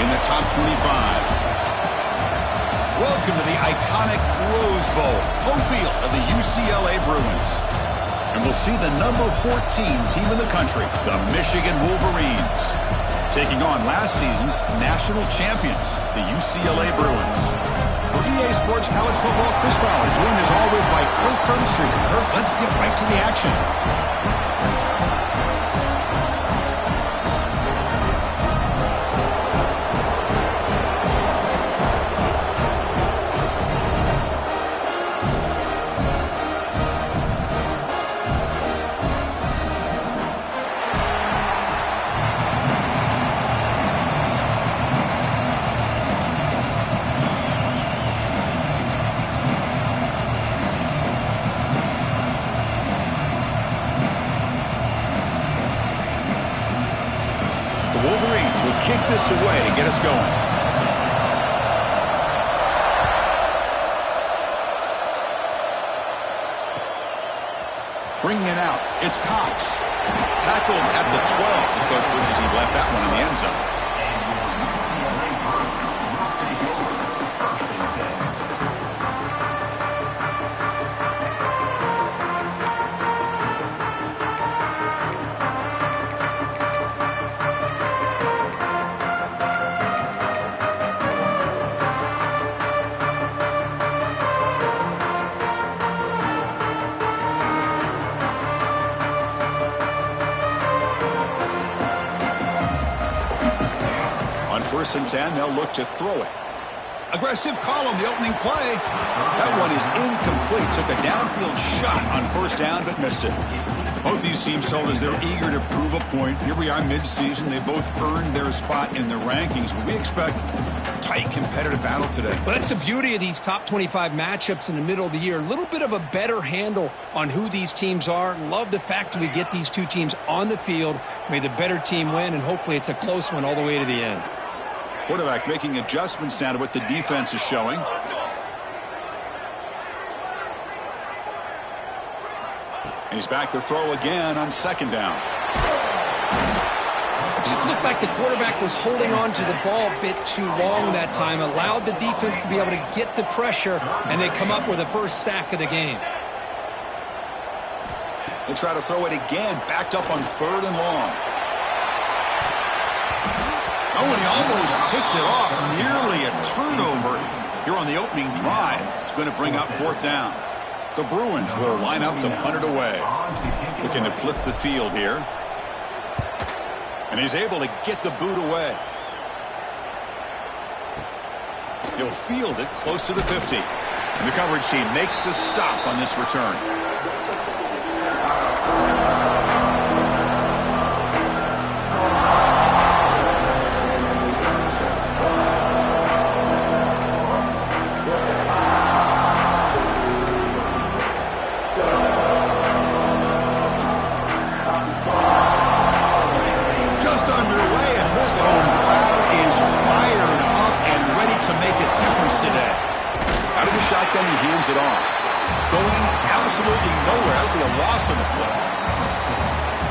in the top 25. Welcome to the iconic Rose Bowl, home field of the UCLA Bruins. And we'll see the number 14 team in the country, the Michigan Wolverines, taking on last season's national champions, the UCLA Bruins. For EA Sports College Football, Chris Fowler, joined as always by Kirk Herbstreit. Kirk, let's get right to the action. Wolverines will kick this away to get us going. Bringing it out, it's Cox. Tackled at the 12. The coach wishes he'd left that one in the end zone. First and 10, they'll look to throw it. Aggressive call on the opening play. That one is incomplete. Took a downfield shot on first down, but missed it. Both these teams told us they're eager to prove a point. Here we are mid-season. They both earned their spot in the rankings, but we expect a tight competitive battle today. Well, that's the beauty of these top 25 matchups in the middle of the year. A little bit of a better handle on who these teams are. Love the fact that we get these two teams on the field. May the better team win, and hopefully it's a close one all the way to the end. Quarterback making adjustments now to what the defense is showing. And he's back to throw again on second down. It just looked like the quarterback was holding on to the ball a bit too long that time. Allowed the defense to be able to get the pressure, and they come up with the first sack of the game. They try to throw it again. Backed up on third and long. Oh, and he almost picked it off. Nearly a turnover here on the opening drive. It's going to bring up fourth down. The Bruins will line up to punt it away. Looking to flip the field here. And he's able to get the boot away. He'll field it close to the 50. And the coverage team makes the stop on this return. Shotgun, he hands it off. Going absolutely nowhere. That'll be a loss on the play.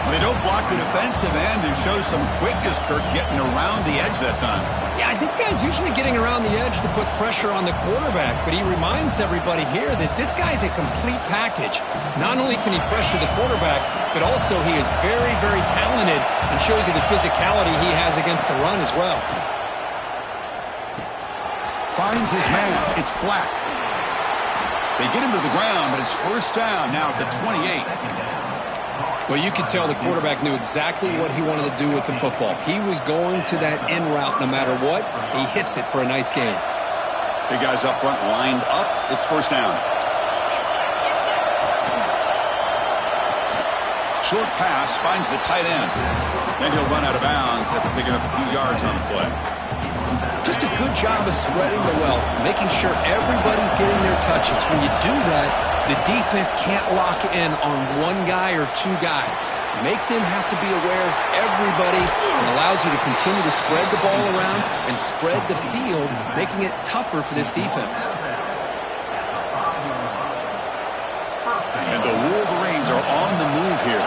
They don't block the defensive end and show some quickness, Kirk, getting around the edge that time. Yeah, this guy's usually getting around the edge to put pressure on the quarterback, but he reminds everybody here that this guy's a complete package. Not only can he pressure the quarterback, but also he is very, very talented and shows you the physicality he has against the run as well. Finds his man. It's Black. They get him to the ground, but it's first down now at the 28. Well, you could tell the quarterback knew exactly what he wanted to do with the football. He was going to that in route no matter what. He hits it for a nice gain. Big guys up front lined up. It's first down. Short pass finds the tight end. Then he'll run out of bounds after picking up a few yards on the play. Just a good job of spreading the wealth, making sure everybody's getting their touches. When you do that, the defense can't lock in on one guy or two guys. Make them have to be aware of everybody, and allows you to continue to spread the ball around and spread the field, making it tougher for this defense. And the Wolverines are on the move here.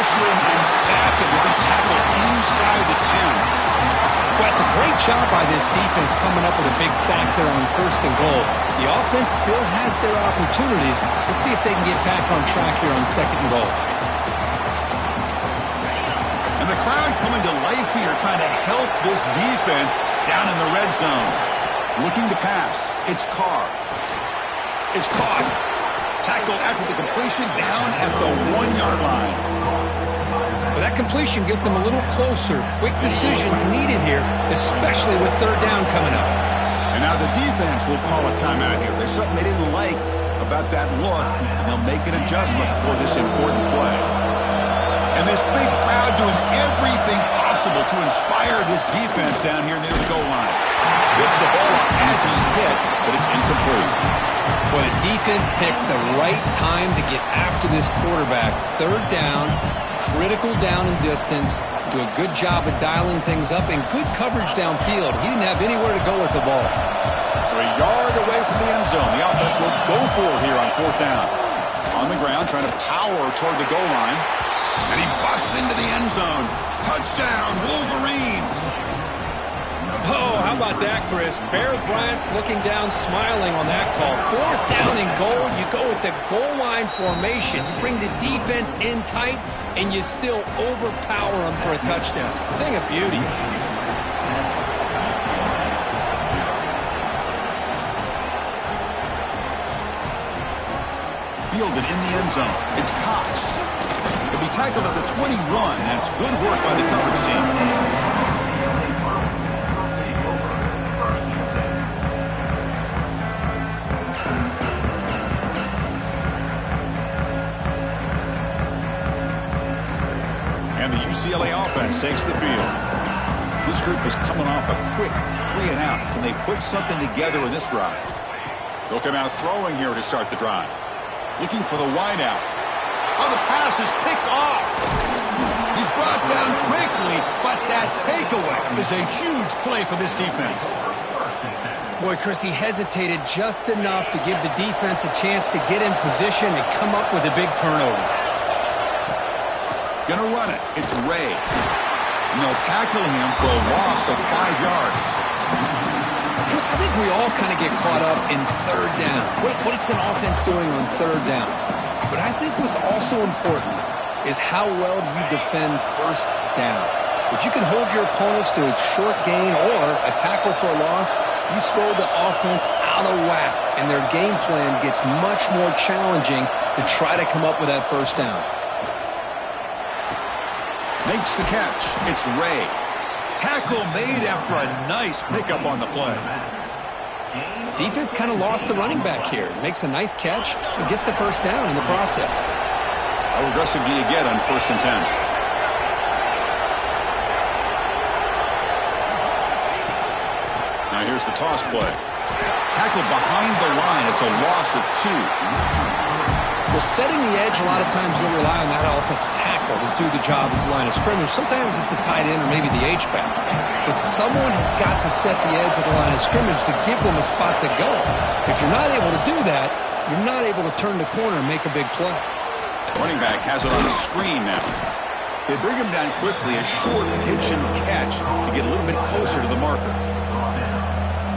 pressure him and sack him. He'll be tackled inside the 10. Well, it's a great job by this defense coming up with a big sack there on 1st and goal. The offense still has their opportunities. Let's see if they can get back on track here on 2nd and goal. And the crowd coming to life here, trying to help this defense down in the red zone. Looking to pass. It's Carr. It's caught. Tackled after the completion down at the 1-yard line. Well, that completion gets them a little closer. Quick decisions needed here, especially with 3rd down coming up. And now the defense will call a timeout here. There's something they didn't like about that look, and they'll make an adjustment for this important play. And this big crowd doing everything possible to inspire this defense down here near the goal line. Gets the ball up as he's hit, but it's incomplete. Well, the defense picks the right time to get after this quarterback. 3rd down, critical down and distance. Do a good job of dialing things up and good coverage downfield. He didn't have anywhere to go with the ball. So a yard away from the end zone. The offense will go for it here on 4th down. On the ground, trying to power toward the goal line. And he busts into the end zone. Touchdown, Wolverines! Oh, how about that, Chris? Bear Bryant's looking down, smiling on that call. 4th down and goal. You go with the goal line formation. You bring the defense in tight, and you still overpower them for a touchdown. Thing of beauty. Fielded in the end zone. It's Cox. He'll be tackled at the 21. That's good work by the coverage team. UCLA offense takes the field. This group is coming off a quick 3-and-out. Can they put something together in this drive? They'll come out throwing here to start the drive. Looking for the wideout. Oh, the pass is picked off. He's brought down quickly, but that takeaway is a huge play for this defense. Boy, Chris, he hesitated just enough to give the defense a chance to get in position and come up with a big turnover. Gonna run it. It's Ray. And they'll tackle him for a loss of 5 yards. Chris, I think we all kind of get caught up in 3rd down. What's an offense doing on 3rd down? But I think what's also important is how well you defend 1st down. If you can hold your opponents to a short gain or a tackle for a loss, you throw the offense out of whack, and their game plan gets much more challenging to try to come up with that 1st down. Makes the catch. It's Ray. Tackle made after a nice pickup on the play. Defense kind of lost the running back here. Makes a nice catch and gets the 1st down in the process. How aggressive do you get on 1st and 10? Now here's the toss play. Tackled behind the line. It's a loss of 2. Well, setting the edge, a lot of times you'll rely on that offensive tackle to do the job at the line of scrimmage. Sometimes it's a tight end or maybe the H-back. But someone has got to set the edge of the line of scrimmage to give them a spot to go. If you're not able to do that, you're not able to turn the corner and make a big play. Running back has it on the screen now. They bring him down quickly, a short pitch and catch to get a little bit closer to the marker.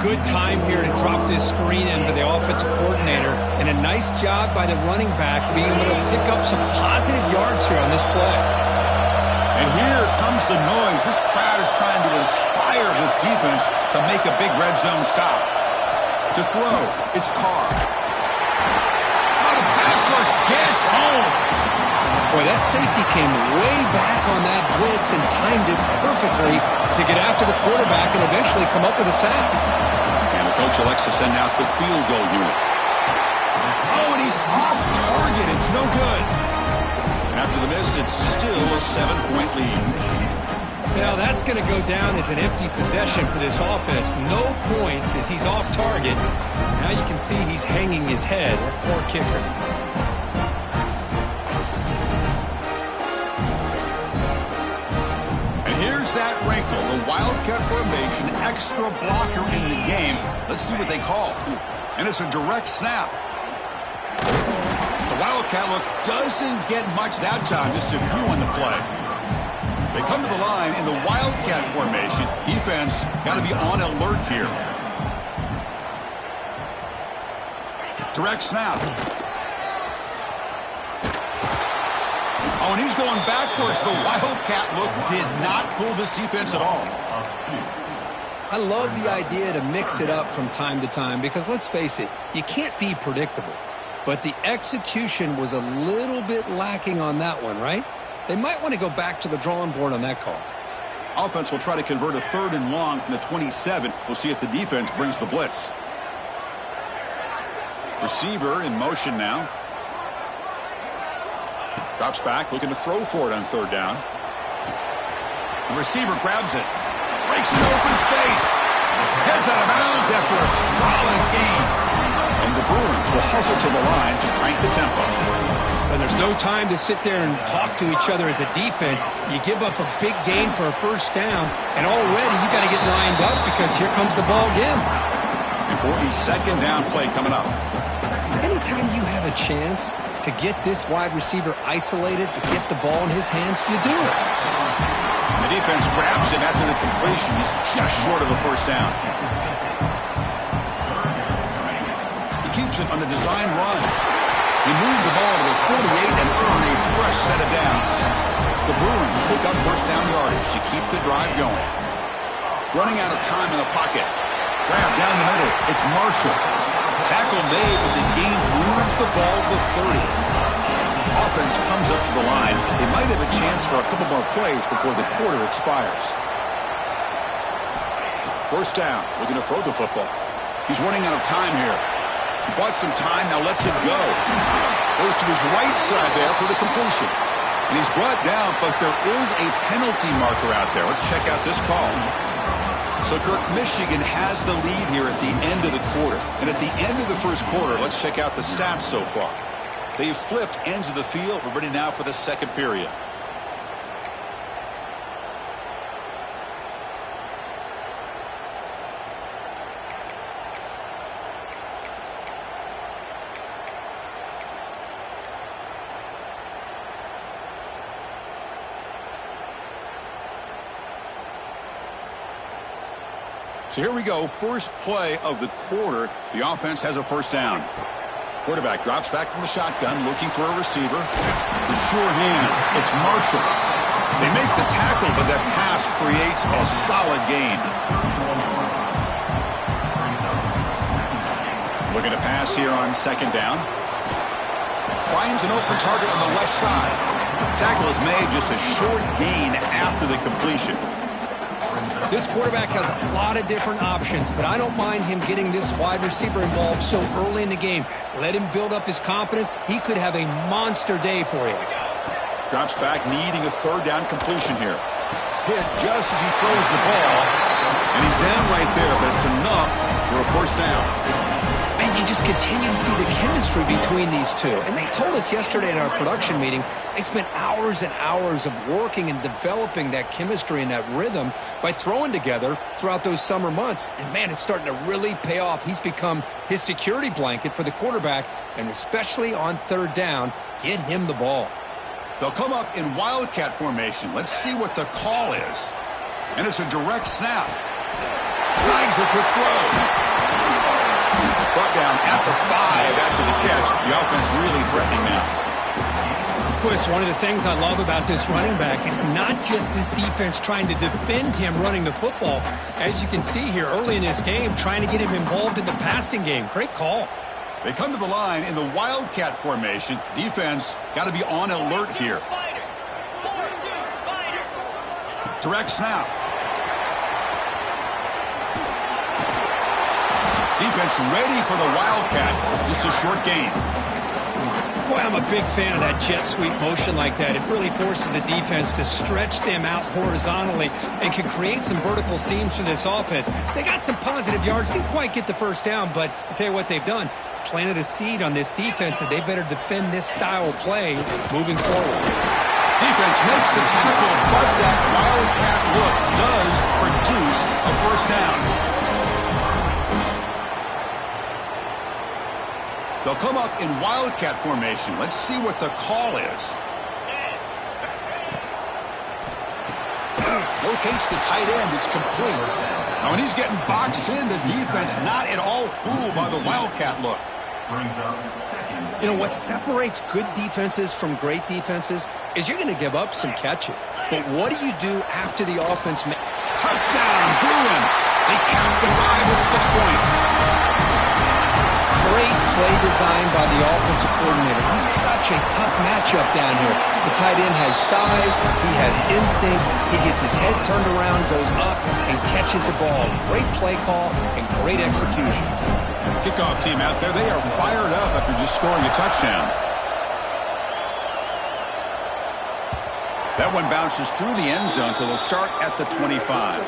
Good time here to drop this screen in for the offensive coordinator, and a nice job by the running back being able to pick up some positive yards here on this play. And here comes the noise. This crowd is trying to inspire this defense to make a big red zone stop. To throw, it's Carr. Oh, the pass rush gets home. Boy, that safety came way back on that blitz and timed it perfectly to get after the quarterback and eventually come up with a sack. And the coach elects to send out the field goal unit. Oh, and he's off target. It's no good. After the miss, it's still a 7-point lead. Now, that's going to go down as an empty possession for this offense. No points as he's off target. Now you can see he's hanging his head. Poor kicker. That wrinkle, the Wildcat formation, extra blocker in the game. Let's see what they call. And it's a direct snap. The Wildcat look doesn't get much that time. Just a few on the play. They come to the line in the Wildcat formation. Defense got to be on alert here. Direct snap. Oh, and he's going backwards. The Wildcat look did not fool this defense at all. I love the idea to mix it up from time to time because, let's face it, you can't be predictable. But the execution was a little bit lacking on that one, right? They might want to go back to the drawing board on that call. Offense will try to convert a 3rd and long from the 27. We'll see if the defense brings the blitz. Receiver in motion now. Drops back, looking to throw for it on 3rd down. The receiver grabs it. Breaks an open space. Heads out of bounds after a solid gain. And the Bruins will hustle to the line to crank the tempo. And there's no time to sit there and talk to each other as a defense. You give up a big gain for a 1st down, and already you got to get lined up because here comes the ball again. Important 2nd down play coming up. Anytime you have a chance to get this wide receiver isolated, to get the ball in his hands, you do it. The defense grabs him after the completion. He's just short of a 1st down. He keeps it on the design run. He moved the ball to the 48 and earned a fresh set of downs. The Bruins pick up 1st down yardage to keep the drive going. Running out of time in the pocket. Grab down the middle. It's Marshall. Tackle made, but the gain moves the ball to 30. Offense comes up to the line. They might have a chance for a couple more plays before the quarter expires. 1st down, looking to throw the football. He's running out of time here. He bought some time, now lets it go. Goes to his right side there for the completion. And he's brought down, but there is a penalty marker out there. Let's check out this call. So, Kirk, Michigan has the lead here at the end of the quarter. And at the end of the 1st quarter, let's check out the stats so far. They've flipped ends of the field. We're ready now for the 2nd period. So here we go, 1st play of the quarter. The offense has a 1st down. Quarterback drops back from the shotgun, looking for a receiver. The sure hands, it's Marshall. They make the tackle, but that pass creates a solid gain. Looking to pass here on 2nd down. Finds an open target on the left side. Tackle is made, just a short gain after the completion. This quarterback has a lot of different options, but I don't mind him getting this wide receiver involved so early in the game. Let him build up his confidence. He could have a monster day for you. Drops back, needing a 3rd down completion here. Hit just as he throws the ball, and he's down right there, but it's enough for a 1st down. And you just continue to see the chemistry between these two. And they told us yesterday in our production meeting, they spent hours and hours of working and developing that chemistry and that rhythm by throwing together throughout those summer months. And, man, it's starting to really pay off. He's become his security blanket for the quarterback, and especially on 3rd down, get him the ball. They'll come up in Wildcat formation. Let's see what the call is. And it's a direct snap. Snags the quick throw. Brought down at the 5 after the catch. The offense really threatening now. Chris, one of the things I love about this running back, it's not just this defense trying to defend him running the football. As you can see here early in this game, trying to get him involved in the passing game. Great call. They come to the line in the Wildcat formation. Defense got to be on alert here. Direct snap. Defense ready for the Wildcat. Just a short gain. Boy, I'm a big fan of that jet sweep motion like that. It really forces a defense to stretch them out horizontally and can create some vertical seams for this offense. They got some positive yards. Didn't quite get the 1st down, but I'll tell you what they've done. Planted a seed on this defense, and they better defend this style of play moving forward. Defense makes the tackle, but that Wildcat look does produce a 1st down. They'll come up in wildcat formation. Let's see what the call is. Locates the tight end. It's complete. Now, when he's getting boxed in, the defense not at all fooled by the wildcat look. You know, what separates good defenses from great defenses is you're going to give up some catches. But what do you do after the offense? Touchdown, Bruins. They count the drive with 6 points. Great play design by the offensive coordinator. He's such a tough matchup down here. The tight end has size, he has instincts, he gets his head turned around, goes up, and catches the ball. Great play call and great execution. Kickoff team out there, they are fired up after just scoring a touchdown. That one bounces through the end zone, so they'll start at the 25.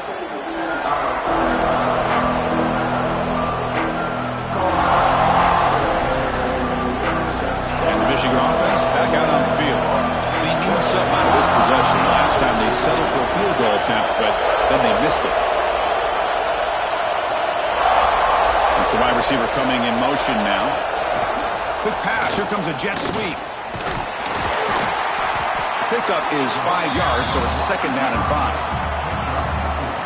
And the Michigan offense back out on the field. They need something out of this possession. Last time they settled for a field goal attempt, but then they missed it. It's the wide receiver coming in motion now. Quick pass. Here comes a jet sweep. Pickup is 5 yards, so it's second down and 5.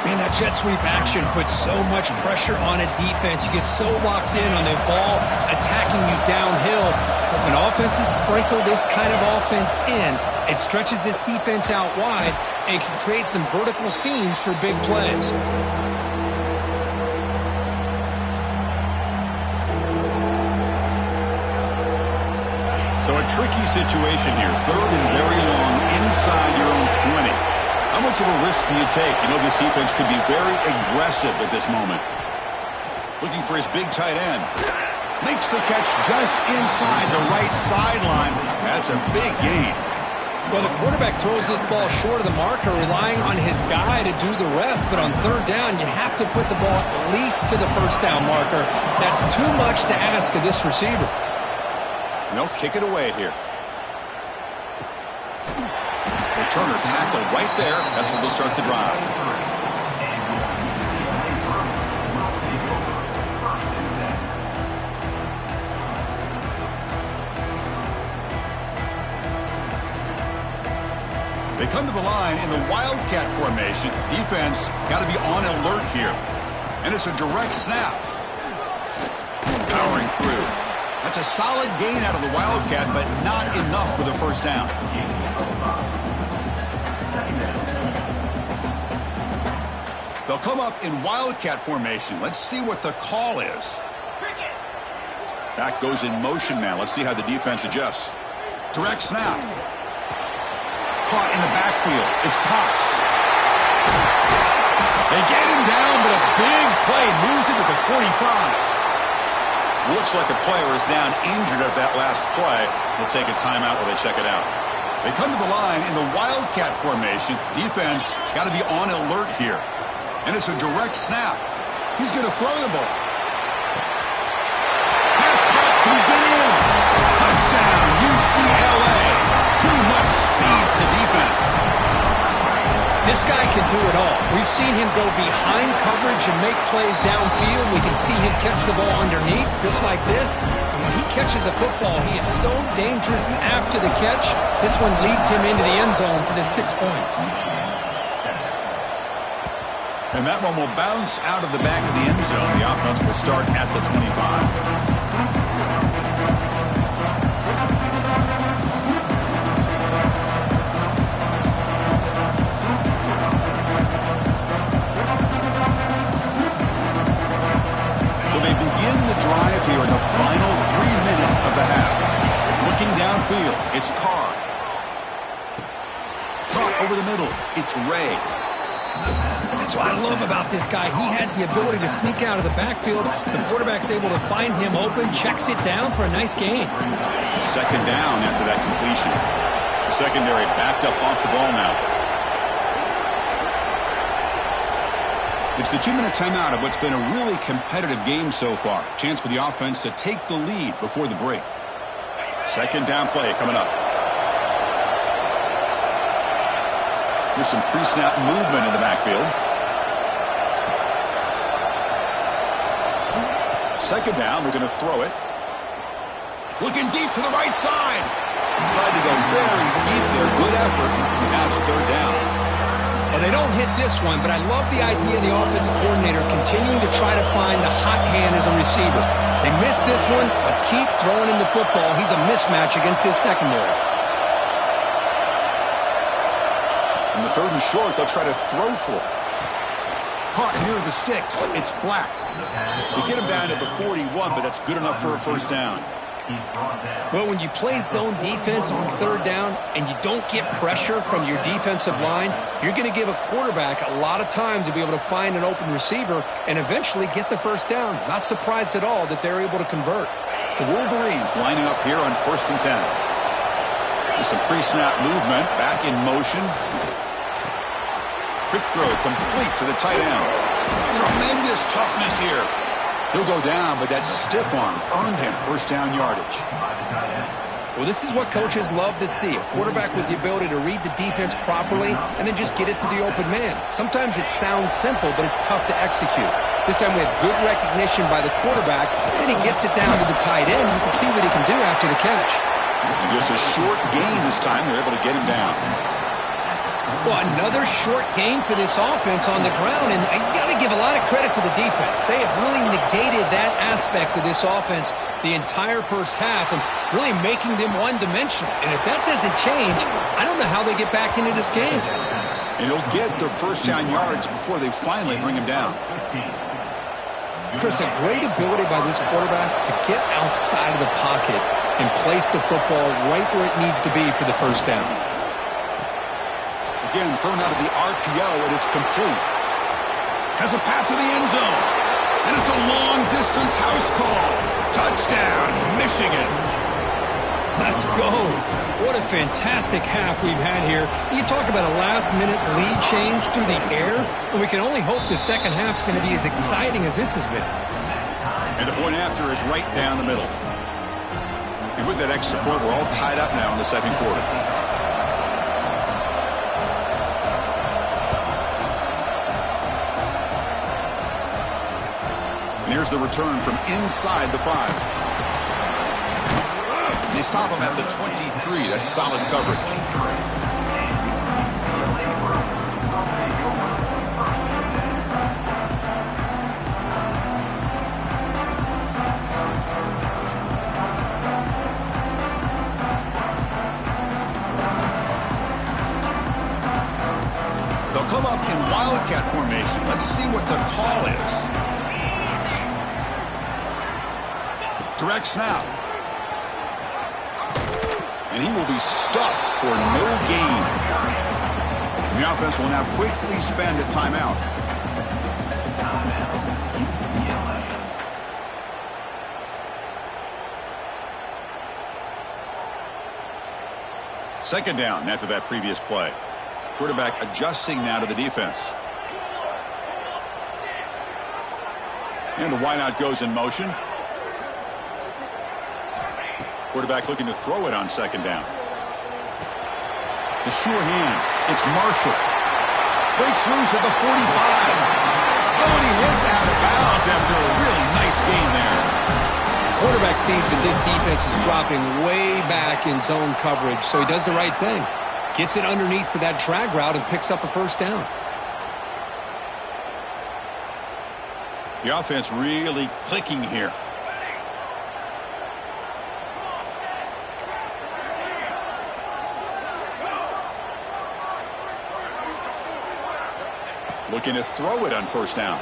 Man, that jet sweep action puts so much pressure on a defense. You get so locked in on the ball attacking you downhill. But when offenses sprinkle this kind of offense in, it stretches this defense out wide and can create some vertical seams for big plays. So a tricky situation here. Third and very long inside your own 20. How much of a risk do you take? You know this defense could be very aggressive at this moment. Looking for his big tight end. Makes the catch just inside the right sideline. That's a big gain. Well, the quarterback throws this ball short of the marker, relying on his guy to do the rest. But on third down, you have to put the ball at least to the first down marker. That's too much to ask of this receiver. No, kick it away here. Turner tackle right there. That's where they'll start the drive. They come to the line in the wildcat formation. Defense got to be on alert here. And it's a direct snap. Powering through. That's a solid gain out of the wildcat, but not enough for the first down. They'll come up in wildcat formation. Let's see what the call is. Back goes in motion now. Let's see how the defense adjusts. Direct snap. Caught in the backfield. It's Cox. They get him down, but a big play moves into the 45. Looks like a player is down injured at that last play. We'll take a timeout while they check it out. They come to the line in the wildcat formation. Defense got to be on alert here. And it's a direct snap. He's going to throw the ball. Pass back. Can he get in? Touchdown, UCLA. Too much speed for the defense. This guy can do it all. We've seen him go behind coverage and make plays downfield. We can see him catch the ball underneath, just like this. And when he catches a football, he is so dangerous after the catch. This one leads him into the end zone for the 6 points. And that one will bounce out of the back of the end zone. The offense will start at the 25. Drive here in the final 3 minutes of the half. Looking downfield, it's Carr. Caught over the middle, it's Ray. That's what I love about this guy. He has the ability to sneak out of the backfield. The quarterback's able to find him open, checks it down for a nice gain. Second down after that completion. The secondary backed up off the ball now. It's the 2-minute timeout of what's been a really competitive game so far. Chance for the offense to take the lead before the break. Second down play coming up. There's some pre-snap movement in the backfield. Second down, we're going to throw it. Looking deep to the right side. Tried to go very deep there. Good effort. Now it's third down. Well, they don't hit this one, but I love the idea of the offensive coordinator continuing to try to find the hot hand as a receiver. They missed this one, but keep throwing him the football. He's a mismatch against his secondary. In the third and short, they'll try to throw for it. Caught near the sticks. It's Black. They get him down to the 41, but that's good enough for a first down. Well, when you play zone defense on third down and you don't get pressure from your defensive line, you're going to give a quarterback a lot of time to be able to find an open receiver and eventually get the first down. Not surprised at all that they're able to convert. The Wolverines lining up here on 1st and 10. With some pre-snap movement, back in motion. Quick throw complete to the tight end. Tremendous toughness here. He'll go down, but that stiff arm earned him first down yardage. Well, this is what coaches love to see. A quarterback with the ability to read the defense properly and then just get it to the open man. Sometimes it sounds simple, but it's tough to execute. This time we have good recognition by the quarterback, and then he gets it down to the tight end. You can see what he can do after the catch. And just a short gain this time. They're able to get him down. Well, another short game for this offense on the ground, and you got to give a lot of credit to the defense. They have really negated that aspect of this offense the entire first half and really making them one-dimensional. And if that doesn't change, I don't know how they get back into this game. And he'll get the first down yards before they finally bring him down. Chris, a great ability by this quarterback to get outside of the pocket and place the football right where it needs to be for the first down. Again, thrown out of the RPO, and it's complete. Has a path to the end zone. And it's a long-distance house call. Touchdown, Michigan. Let's go. What a fantastic half we've had here. You talk about a last-minute lead change through the air, and we can only hope the second half's going to be as exciting as this has been. And the point after is right down the middle. And with that extra point, we're all tied up now in the second quarter. And here's the return from inside the 5. They stop him at the 23. That's solid coverage. They'll come up in Wildcat formation. Let's see what the call is. Direct snap. And he will be stuffed for no gain. And the offense will now quickly spend a timeout. Second down after that previous play. Quarterback adjusting now to the defense. And the wideout goes in motion. Quarterback looking to throw it on second down. The sure hands. It's Marshall. Breaks loose at the 45. Oh, and he heads out of bounds after a really nice gain there. Quarterback sees that this defense is dropping way back in zone coverage, so he does the right thing. Gets it underneath to that drag route and picks up a first down. The offense really clicking here. Looking to throw it on first down.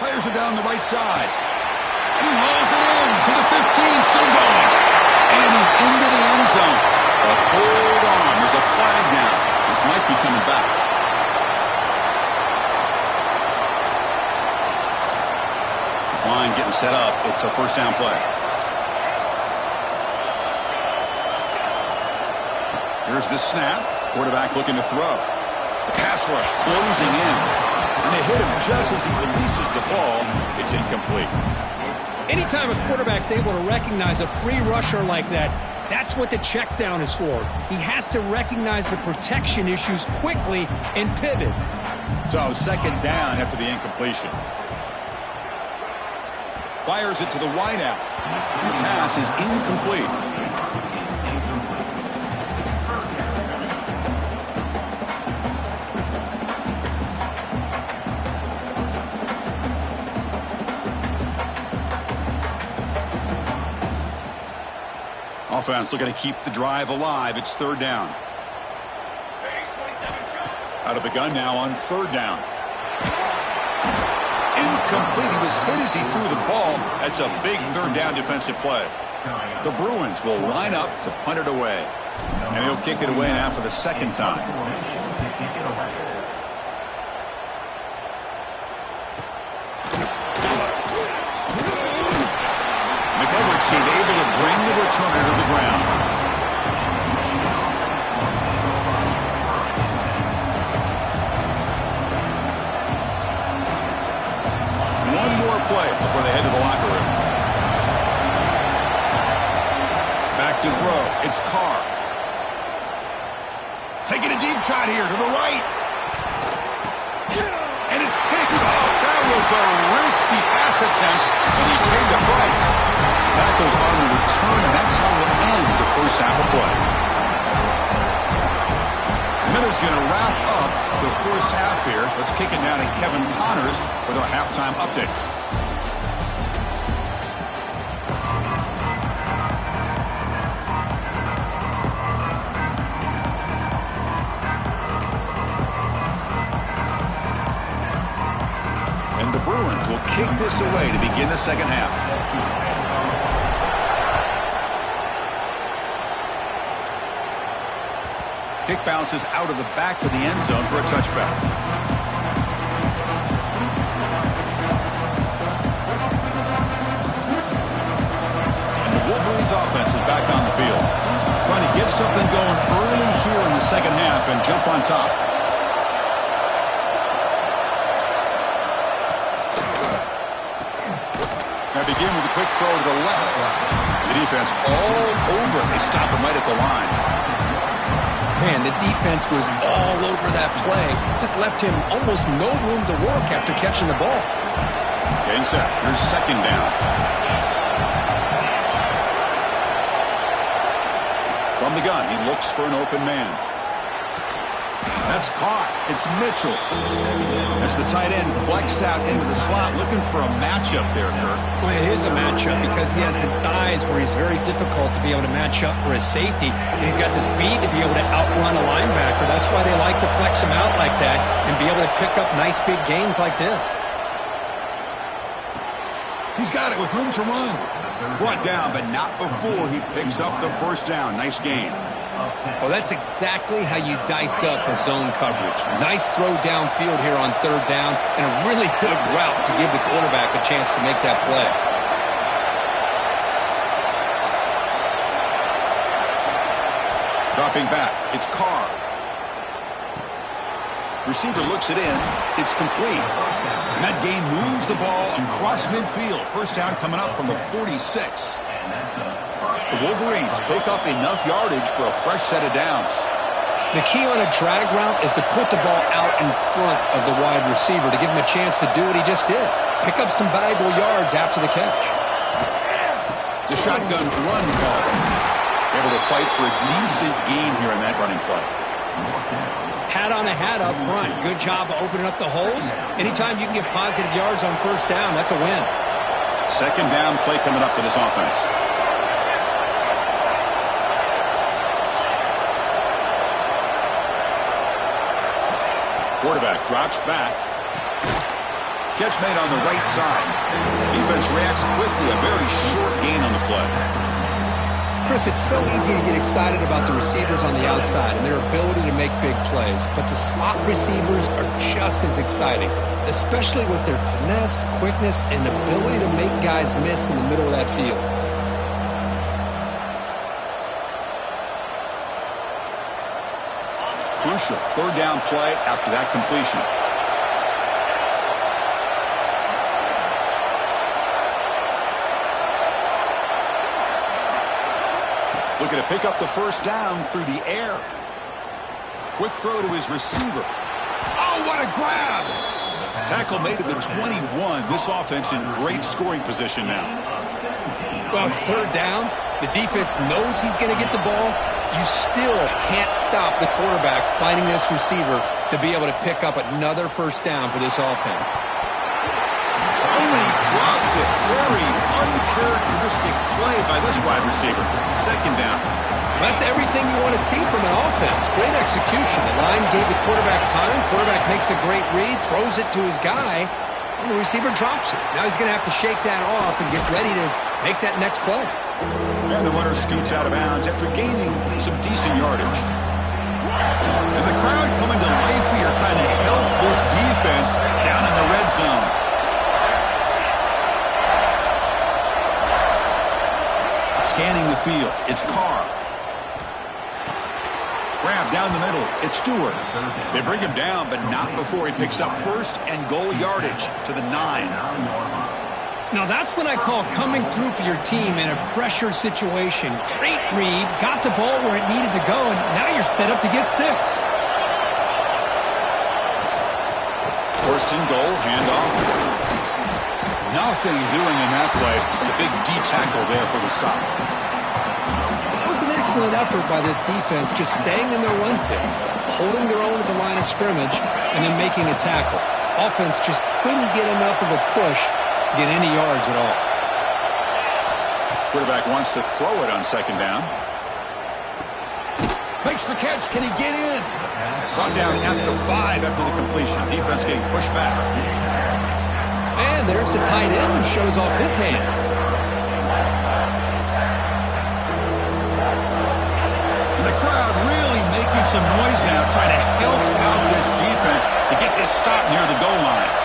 Players are down the right side. And he hauls it in to the 15, still going. And he's into the end zone. But hold on, there's a flag now. This might be coming back. This line getting set up. It's a first down play. Here's the snap. Quarterback looking to throw. The pass rush closing in. And they hit him just as he releases the ball. It's incomplete. Anytime a quarterback's able to recognize a free rusher like that, that's what the check down is for. He has to recognize the protection issues quickly and pivot. So second down after the incompletion. Fires it to the wideout. The pass is incomplete. Offense looking to keep the drive alive. It's third down. Out of the gun now on third down. Incomplete. He was hit as he threw the ball. That's a big third down defensive play. The Bruins will line up to punt it away. And he'll kick it away now for the second time. Seemed able to bring the returner to the ground. One more play before they head to the locker room. Back to throw. It's Carr. Taking a deep shot here to the right. And it's picked off. That was a risky pass attempt, and he paid the price. Tackled on the return, and that's how we'll end the first half of play. Miller's going to wrap up the first half here. Let's kick it now to Kevin Connors with our halftime update. And the Bruins will kick this away to begin the second half. Kick bounces out of the back of the end zone for a touchback. And the Wolverines offense is back on the field. Trying to get something going early here in the second half and jump on top. Now begin with a quick throw to the left. The defense all over it. They stop him right at the line. Man, the defense was all over that play. Just left him almost no room to work after catching the ball. Getting set. Here's second down. From the gun, he looks for an open man. That's caught. It's Mitchell. As the tight end flexed out into the slot, looking for a matchup there, Kirk. Well, it is a matchup because he has the size where he's very difficult to be able to match up for his safety. And he's got the speed to be able to outrun a linebacker. That's why they like to flex him out like that and be able to pick up nice big gains like this. He's got it with room to run. Brought down, but not before he picks up the first down. Nice gain. Well, that's exactly how you dice up a zone coverage. Nice throw downfield here on third down, and a really good route to give the quarterback a chance to make that play. Dropping back, it's Carr. Receiver looks it in. It's complete. And that game moves the ball across midfield. First down coming up from the 46. The Wolverines pick up enough yardage for a fresh set of downs. The key on a drag route is to put the ball out in front of the wide receiver to give him a chance to do what he just did. Pick up some valuable yards after the catch. It's a shotgun run call. Able to fight for a decent gain here in that running play. Hat on a hat up front. Good job of opening up the holes. Anytime you can get positive yards on first down, that's a win. Second down play coming up for this offense. Quarterback drops back. Catch made on the right side. Defense reacts quickly. A very short gain on the play. Chris, it's so easy to get excited about the receivers on the outside and their ability to make big plays, but the slot receivers are just as exciting, especially with their finesse, quickness, and ability to make guys miss in the middle of that field. Crucial third down play after that completion. Looking to pick up the first down through the air. Quick throw to his receiver. Oh, what a grab! Tackle made at the 21. This offense in great scoring position now. Well, it's third down. The defense knows he's going to get the ball. You still can't stop the quarterback finding this receiver to be able to pick up another first down for this offense. Only dropped it. Very uncharacteristic play by this wide receiver. Second down. That's everything you want to see from an offense. Great execution. The line gave the quarterback time. Quarterback makes a great read, throws it to his guy, and the receiver drops it. Now he's going to have to shake that off and get ready to make that next play. And the runner scoots out of bounds after gaining some decent yardage. And the crowd coming to life here trying to help this defense down in the red zone. Scanning the field, it's Carr. Grab down the middle, it's Stewart. They bring him down, but not before he picks up first and goal yardage to the 9. Now that's what I call coming through for your team in a pressure situation. Great read, got the ball where it needed to go, and now you're set up to get 6. First and goal, handoff. Nothing doing in that play. The big D tackle there for the stop. That was an excellent effort by this defense, just staying in their run fits, holding their own at the line of scrimmage, and then making a tackle. Offense just couldn't get enough of a push to get any yards at all. Quarterback wants to throw it on second down. Makes the catch. Can he get in? Brought down at the 5 after the completion. Defense getting pushed back. And there's the tight end who shows off his hands. And the crowd really making some noise now, trying to help out this defense to get this stop near the goal line.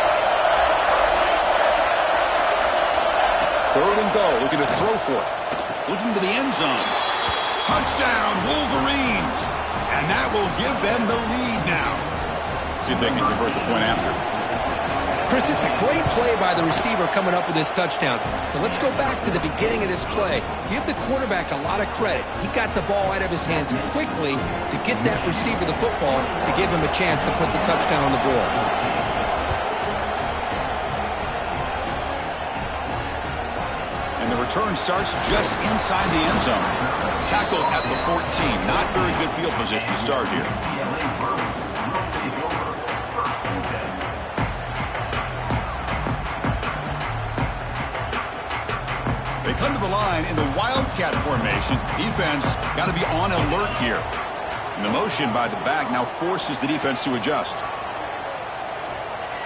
Third and goal, looking to throw for it. Looking to the end zone. Touchdown, Wolverines. And that will give them the lead now. See if they can convert the point after. Chris, it's a great play by the receiver coming up with this touchdown. But let's go back to the beginning of this play. Give the quarterback a lot of credit. He got the ball out of his hands quickly to get that receiver the football to give him a chance to put the touchdown on the board. Return starts just inside the end zone. Tackle at the 14. Not very good field position to start here. They come to the line in the Wildcat formation. Defense got to be on alert here. And the motion by the back now forces the defense to adjust.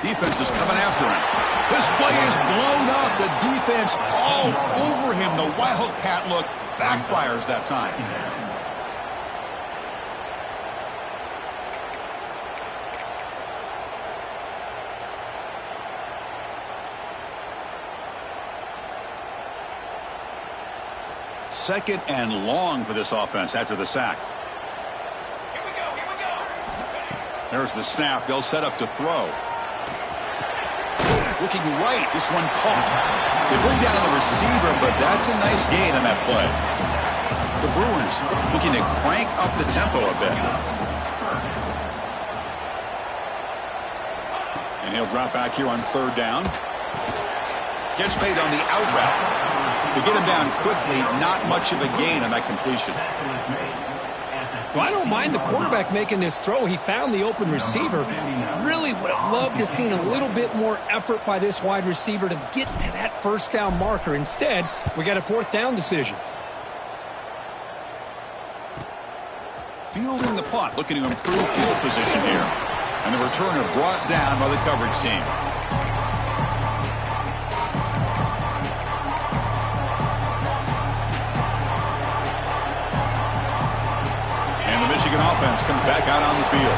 Defense is coming after him. This play is blown up. The defense all over him. The Wildcat look backfires that time. Second and long for this offense after the sack. Here we go. There's the snap. They'll set up to throw. Looking right, this one caught. They bring down the receiver, but that's a nice gain on that play. The Bruins looking to crank up the tempo a bit. And he'll drop back here on third down. Gets made on the out route. To get him down quickly, not much of a gain on that completion. Well, I don't mind the quarterback making this throw. He found the open receiver. Really would have loved to have seen a little bit more effort by this wide receiver to get to that first down marker. Instead, we got a fourth down decision. Fielding the punt, looking to improve field position here. And the returner brought down by the coverage team. Michigan offense comes back out on the field.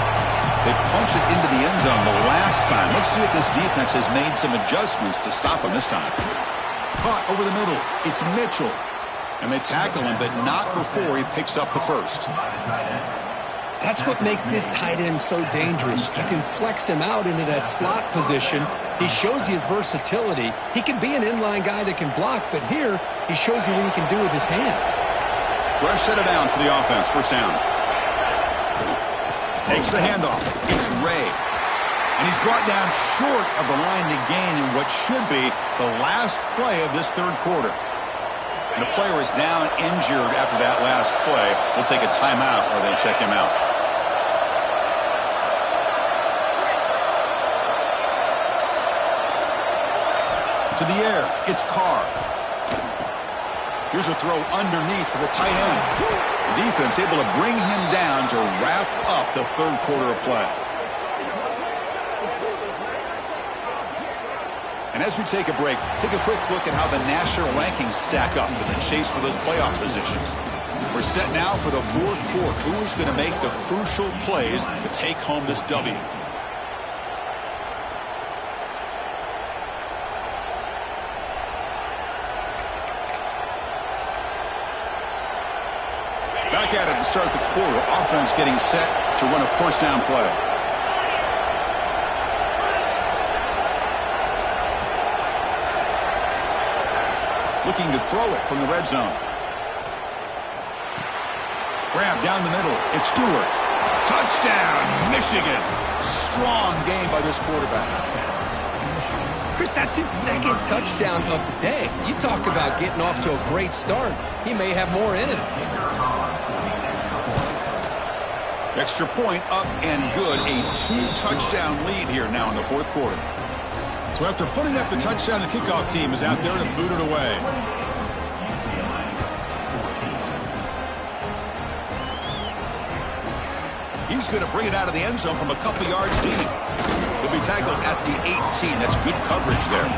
They punch it into the end zone the last time. Let's see if this defense has made some adjustments to stop him this time. Caught over the middle. It's Mitchell. And they tackle him, but not before he picks up the first. That's what makes this tight end so dangerous. You can flex him out into that slot position. He shows you his versatility. He can be an inline guy that can block, but here he shows you what he can do with his hands. Fresh set of downs for the offense. First down. Takes the handoff. It's Ray. And he's brought down short of the line to gain in what should be the last play of this third quarter. And the player is down injured after that last play. We'll take a timeout or they check him out. To the air, it's Carr. Here's a throw underneath to the tight end. The defense able to bring him down to wrap up the third quarter of play. And as we take a break, take a quick look at how the national rankings stack up in the chase for those playoff positions. We're set now for the fourth quarter. Who is going to make the crucial plays to take home this W? Back at it to start the quarter. Offense getting set to run a first down play. Looking to throw it from the red zone. Grab down the middle. It's Stewart. Touchdown, Michigan. Strong game by this quarterback. Chris, that's his second touchdown of the day. You talk about getting off to a great start. He may have more in him. Extra point up and good. A 2-touchdown lead here now in the fourth quarter. So after putting up the touchdown, the kickoff team is out there to boot it away. He's going to bring it out of the end zone from a couple yards deep. He'll be tackled at the 18. That's good coverage there.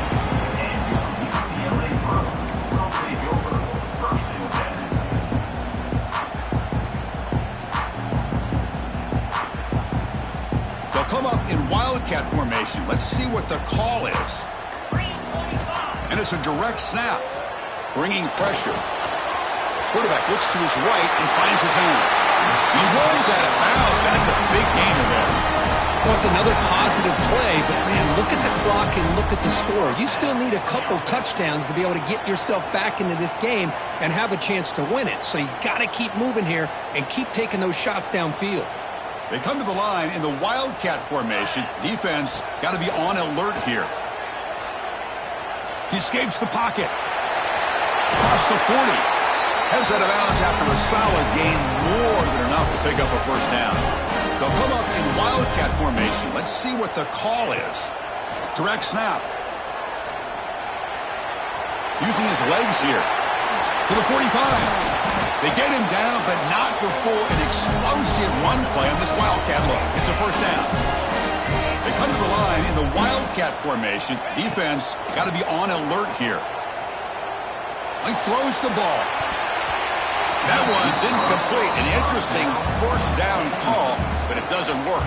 Come up in wildcat formation. Let's see what the call is. And it's a direct snap. Bringing pressure. Quarterback looks to his right and finds his man. He runs out of bounds. That's a big gainer there. Well, it's another positive play, but man, look at the clock and look at the score. You still need a couple touchdowns to be able to get yourself back into this game and have a chance to win it. So you got to keep moving here and keep taking those shots downfield. They come to the line in the wildcat formation. Defense got to be on alert here. He escapes the pocket. Across the 40. Heads out of bounds after a solid gain, more than enough to pick up a first down. They'll come up in wildcat formation. Let's see what the call is. Direct snap. Using his legs here. To the 45. They get him down, but not before an explosive run play on this wildcat look. It's a first down. They come to the line in the wildcat formation. Defense got to be on alert here. He throws the ball. That one's incomplete. An interesting first down call, but it doesn't work.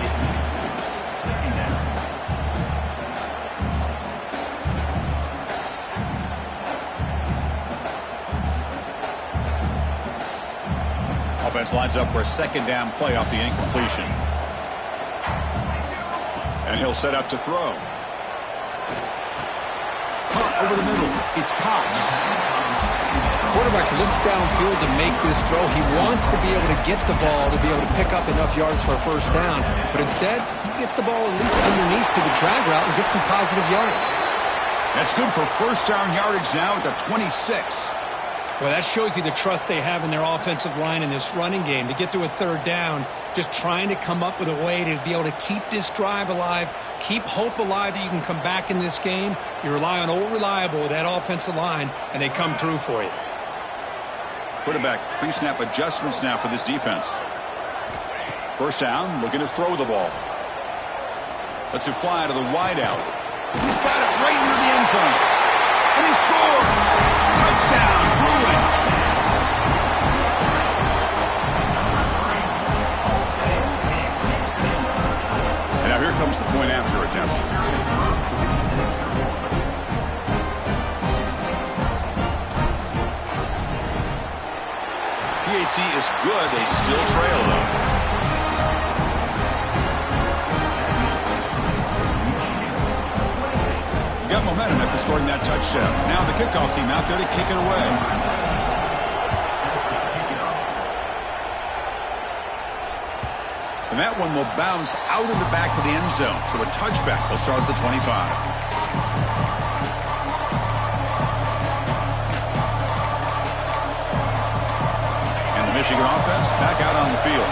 Offense lines up for a second down play off the incompletion. And he'll set up to throw. Caught over the middle. It's Cox. Quarterback looks downfield to make this throw. He wants to be able to get the ball to be able to pick up enough yards for a first down. But instead, he gets the ball at least underneath to the drag route and gets some positive yards. That's good for first down yardage now at the 26. Well, that shows you the trust they have in their offensive line in this running game to get to a third down, just trying to come up with a way to be able to keep this drive alive, keep hope alive that you can come back in this game. You rely on Old Reliable with that offensive line, and they come through for you. Quarterback pre-snap adjustments now for this defense. First down, looking to throw the ball. Lets it fly to the wideout. He's got it right near the end zone. And he scores! Touchdown, Bruins! And now here comes the point after attempt. PAT is good. They still trail, though. Got momentum after scoring that touchdown. Now the kickoff team out there to kick it away. And that one will bounce out of the back of the end zone. So a touchback will start at the 25. And the Michigan offense back out on the field.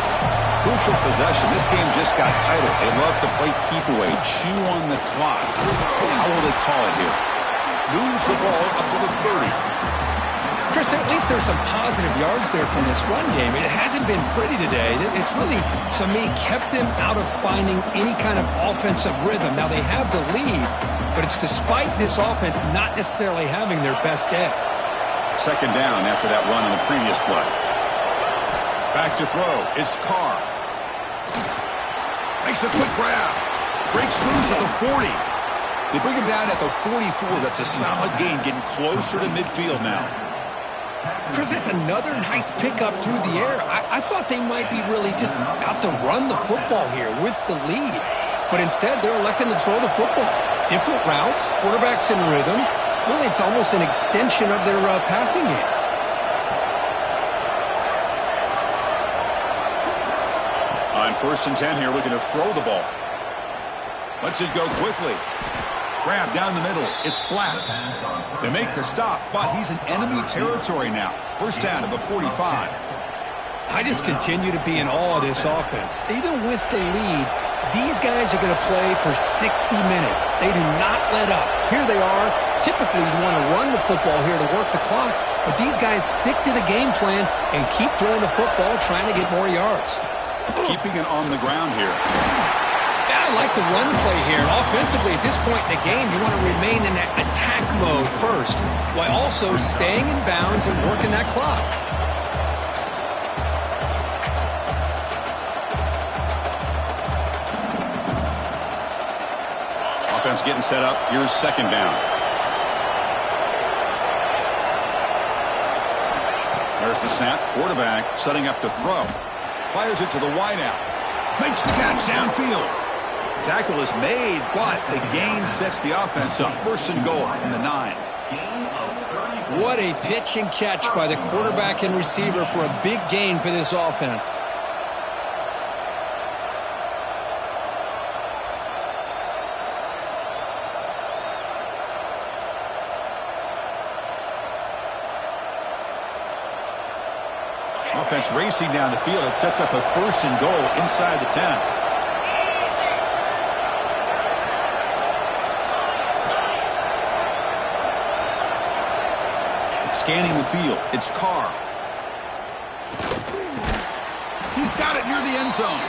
Crucial possession. This game just got tighter. They love to play keep away, chew on the clock. How will they call it here? Moves the ball up to the 30. Chris, at least there's some positive yards there from this run game. It hasn't been pretty today. It's really, to me, kept them out of finding any kind of offensive rhythm. Now, they have the lead, but it's despite this offense not necessarily having their best day. Second down after that run on the previous play. Back to throw. It's Carr. Makes a quick grab. Breaks loose at the 40. They bring him down at the 44. That's a solid gain, getting closer to midfield now. Chris, that's another nice pickup through the air. I thought they might be really just out to run the football here with the lead. But instead, they're electing to throw the football. Different routes, quarterbacks in rhythm. Really, it's almost an extension of their passing game. On 1st and 10 here, looking to throw the ball. Lets it go quickly. Grab down the middle. It's Black. They make the stop, but he's in enemy territory now. First down to the 45. I just continue to be in awe of this offense. Even with the lead, these guys are going to play for 60 minutes. They do not let up. Here they are. Typically, you want to run the football here to work the clock, but these guys stick to the game plan and keep throwing the football, trying to get more yards. Keeping it on the ground here. Yeah, I like the run play here. And offensively, at this point in the game, you want to remain in that attack mode first, while also staying in bounds and working that clock. Offense getting set up. Here's second down. There's the snap. Quarterback setting up to throw. Fires it to the wideout. Makes the catch downfield. The tackle is made, but the gain sets the offense up. First and goal from the 9. What a pitch and catch by the quarterback and receiver for a big gain for this offense. Offense racing down the field. It sets up a first and goal inside the 10. Scanning the field. It's Carr. He's got it near the end zone.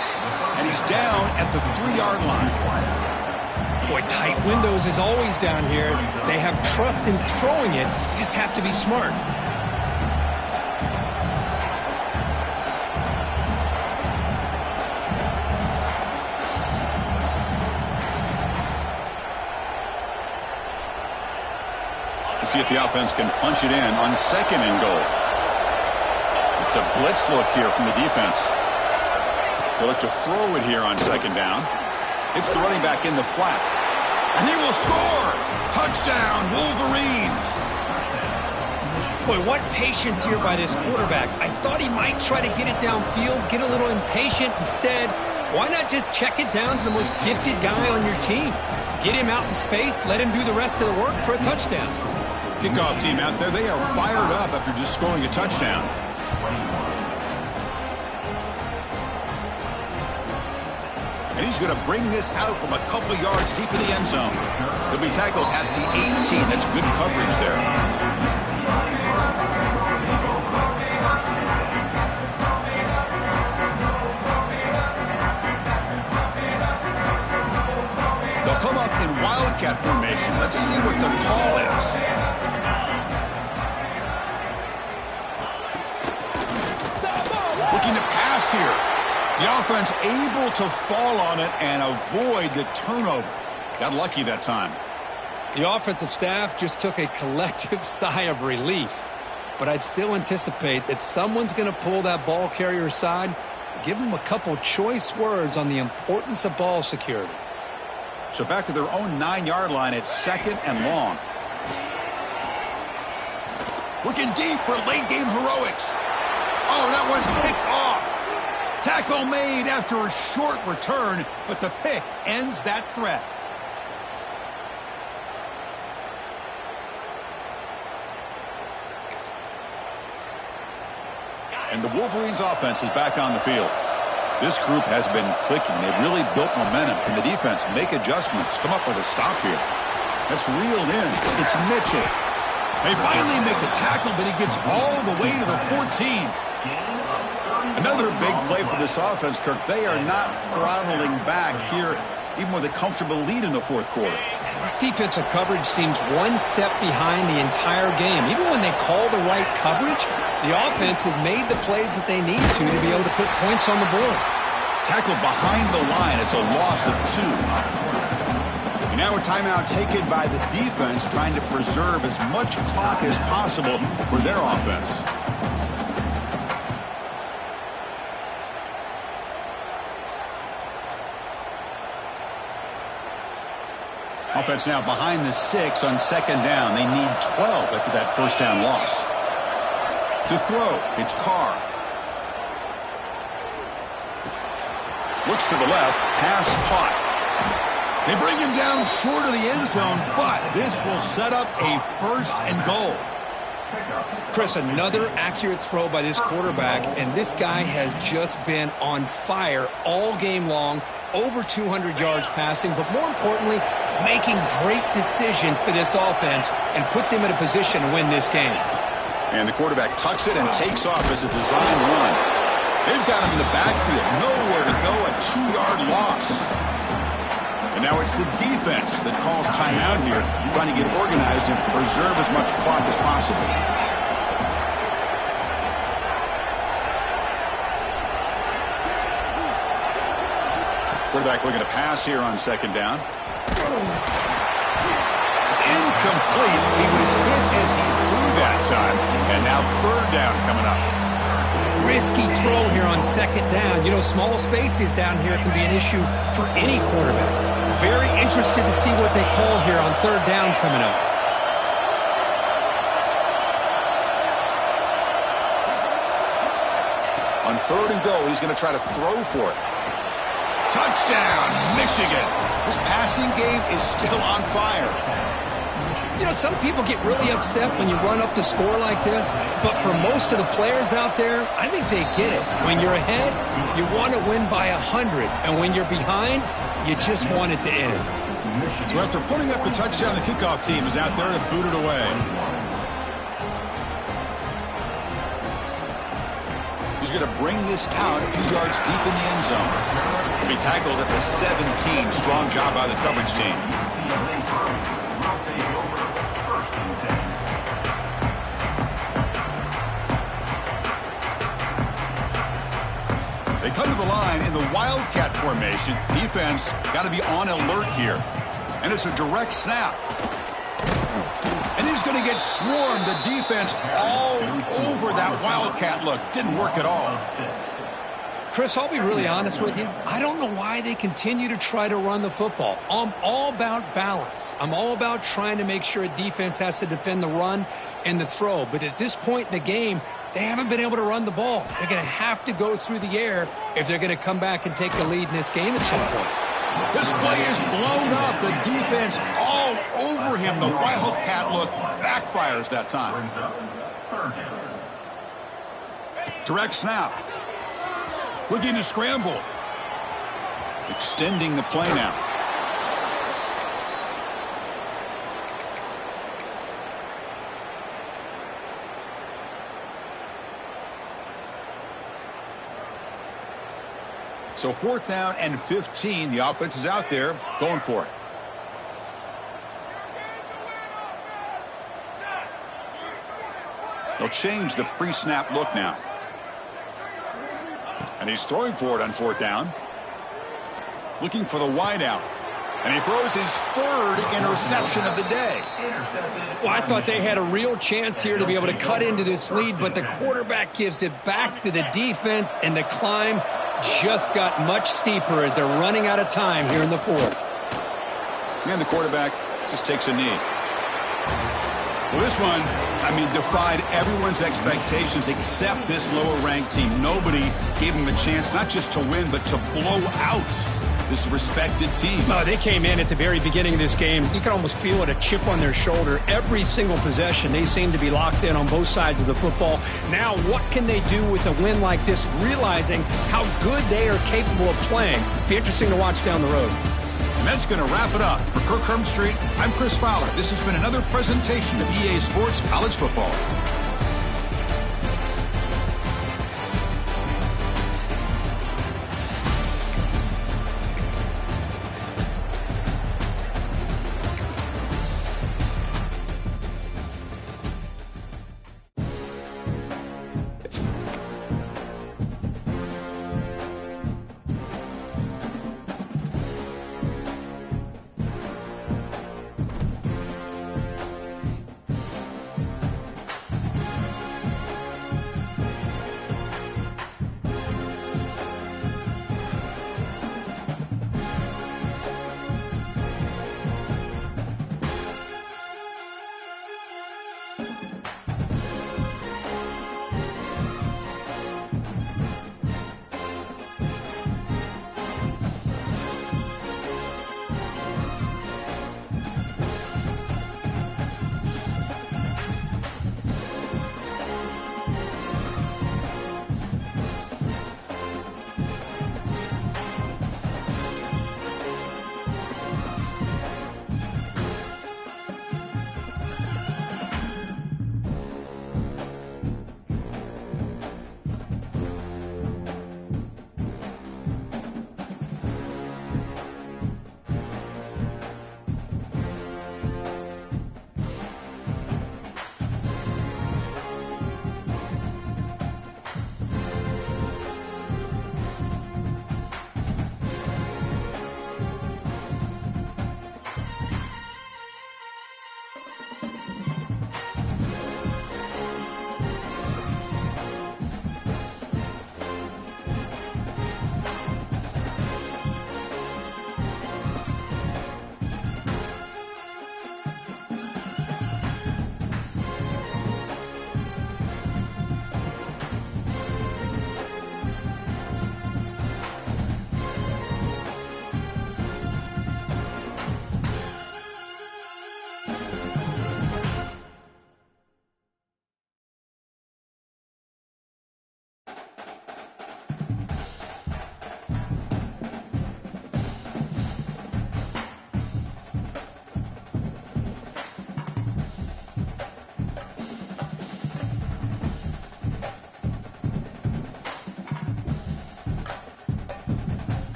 And he's down at the 3-yard line. Boy, tight windows is always down here. They have trust in throwing it. You just have to be smart. See if the offense can punch it in on second and goal. It's a blitz look here from the defense. They look to throw it here on second down. It's the running back in the flat. And he will score! Touchdown, Wolverines! Boy, what patience here by this quarterback. I thought he might try to get it downfield, get a little impatient. Instead, why not just check it down to the most gifted guy on your team? Get him out in space, let him do the rest of the work for a touchdown. Kickoff team out there, they are fired up after just scoring a touchdown. And he's going to bring this out from a couple of yards deep in the end zone. He'll be tackled at the 18. That's good coverage there. They'll come up in Wildcat formation. Let's see what the call is. Looking to pass here. The offense able to fall on it and avoid the turnover. Got lucky that time. The offensive staff just took a collective sigh of relief. But I'd still anticipate that someone's going to pull that ball carrier aside, give them a couple choice words on the importance of ball security. So back to their own 9-yard line. It's second and long. Looking deep for late game heroics. Oh, that one's picked off. Tackle made after a short return, but the pick ends that threat. And the Wolverines offense is back on the field. This group has been clicking. They've really built momentum. Can the defense make adjustments? Come up with a stop here. That's reeled in. It's Mitchell. They finally make the tackle, but he gets all the way to the 14. Another big play for this offense, Kirk. They are not throttling back here, even with a comfortable lead in the fourth quarter. This defensive coverage seems one step behind the entire game. Even when they call the right coverage, the offense has made the plays that they need to be able to put points on the board. Tackled behind the line. It's a loss of 2. And now a timeout taken by the defense, trying to preserve as much clock as possible for their offense. Offense now behind the 6 on second down. They need 12 after that first down loss. To throw, it's Carr. Looks to the left, pass caught. They bring him down short of the end zone, but this will set up a 1st and goal. Chris, another accurate throw by this quarterback, and this guy has just been on fire all game long. Over 200 yards passing, but more importantly, making great decisions for this offense and put them in a position to win this game. And the quarterback tucks it and takes off as a design run. They've got him in the backfield. Nowhere to go, a 2-yard loss. And now it's the defense that calls timeout here, trying to get organized and preserve as much clock as possible. Quarterback looking to pass here on second down. It's incomplete. He was hit as he threw that time. And now third down coming up. Risky throw here on second down. You know, small spaces down here can be an issue for any quarterback. Very interested to see what they call here on third down coming up. On third and goal, he's going to try to throw for it. Touchdown, Michigan. This passing game is still on fire. You know, some people get really upset when you run up the score like this, but for most of the players out there, I think they get it. When you're ahead, you want to win by 100, and when you're behind, you just want it to end. So after putting up the touchdown, the kickoff team is out there to boot it away. He's going to bring this out a few yards deep in the end zone. He'll be tackled at the 17. Strong job by the coverage team. They come to the line in the Wildcat formation. Defense got to be on alert here. And it's a direct snap. And he's going to get swarmed. The defense all over that Wildcat look. Didn't work at all. Chris, I'll be really honest with you. I don't know why they continue to try to run the football. I'm all about balance. I'm all about trying to make sure a defense has to defend the run and the throw. But at this point in the game, they haven't been able to run the ball. They're going to have to go through the air if they're going to come back and take the lead in this game at some point. This play is blown up. The defense all over him. The Wildcat look backfires that time. Direct snap. Looking to scramble. Extending the play now. So 4th down and 15. The offense is out there going for it. They'll change the pre-snap look now. And he's throwing for it on 4th down. Looking for the wideout. And he throws his 3rd interception of the day. Well, I thought they had a real chance here to be able to cut into this lead, but the quarterback gives it back to the defense, and the climb just got much steeper as they're running out of time here in the 4th. And the quarterback just takes a knee. Well, this one I mean, defied everyone's expectations except this lower-ranked team. Nobody gave them a chance not just to win, but to blow out this respected team. They came in at the very beginning of this game. You can almost feel it, a chip on their shoulder. Every single possession, they seem to be locked in on both sides of the football. Now, what can they do with a win like this, realizing how good they are capable of playing? Be interesting to watch down the road. And that's going to wrap it up. For Kirk Street, I'm Chris Fowler. This has been another presentation of EA Sports College Football.